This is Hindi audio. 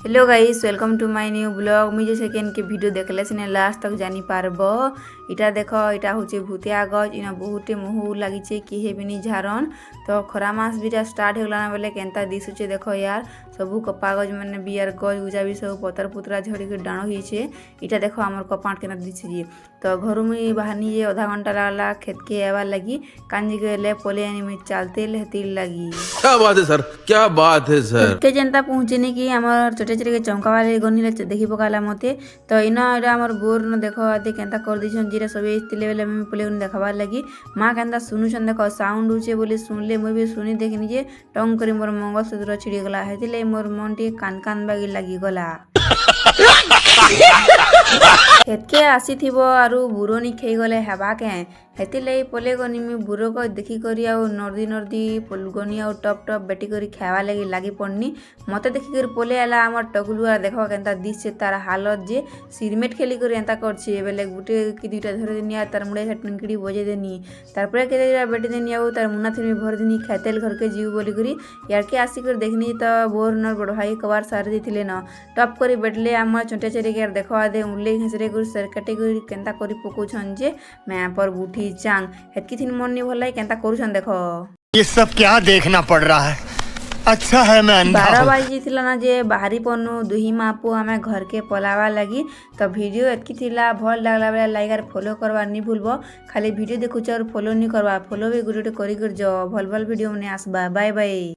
Hello guys, welcome to my new blog. मुझे सेकेंड के वीडियो देखले सिने लास्ट तक जानी पारब। इटा देख, इटा होचे भूतिया गज। इना बहुते महू लगी किहे भी झारन। तो खरा मास भी स्टार्ट होगलाना बेले केनता दिशुचे देख यार। सबू कपा गज मैंने भी यार गज गुजा भी सब पतर पुतरा झड़ी के डाण होइछे। इटा देखो आमर कपाट केना दिशे। तो घर मुई बाहरनी जे आधा घंटा लागला खेत के आवार लगी। कांजी गले पोले में चलते हेतिर लगी। क्या बात है सर, क्या बात है सर। के जनता पहुँचेनी कि आमर चटे चटे के चौंका वाले गनी देखी पकाला मते। तो इना एटा आमर बोर न देखो आदि केनता कर दिछन जीरा सब इस्तिले बेले में पले उन देखाबार लगी। माँ केनता सुनुछन देखो साउंड होचे बोली सुनले मुई भी सुनी देखनी जे टंग करी मोर मंगलसूत्र छिड़ी गला। हेतिले मोर मन टी कान कान बागी लगी गला। हेतके आसीथिबो आरु बुरो नि खेई गले हेबा के। हेतिले पले गनी मी बुरो को देखी करी आउ नर्दी नर्दी गनी आउ टप टप बेटी करी खावा लगी पड़नी। मते देखी कर पले आला आमर टकुलुआ देखो केनता दिसছে तार हालत जे सिरमेट खेली कर एंता करछे। बेले गुटे कि दुइटा धरे देनी आ तार मुड़े हेट टंकिड़ी बजे देनी। तारपरे के देरा बेटी देनी आउ तार मुना थेमी भर देनी खातेल घर के जीव बोली करी यार के आसी कर देखनी। तो बोर नर बड़ भाई कबार सार दिथिले न टप करी बेटले आम चोंटे चेरे के देखो आदे उल्ले घिसरे कर सरकटे कर केनता करी पकोछन जे मैं पर बुठी चांग हेतकी थिन मन नि भलाई केनता करूछन देखो। ये सब क्या देखना पड़ रहा है। अच्छा है मैं अंधा 12 बाजी थिला ना जे बाहरी पन्नु दुही मापू हमें घर के पलावा लगी। तो वीडियो एतकी थिला भल लागला बेला लाइक और फॉलो करवा नि भूलबो। खाली वीडियो देखुछ और फॉलो नि करवा। फॉलो भी गुटे करी कर जो भल भल वीडियो मने आसबा। Bye bye.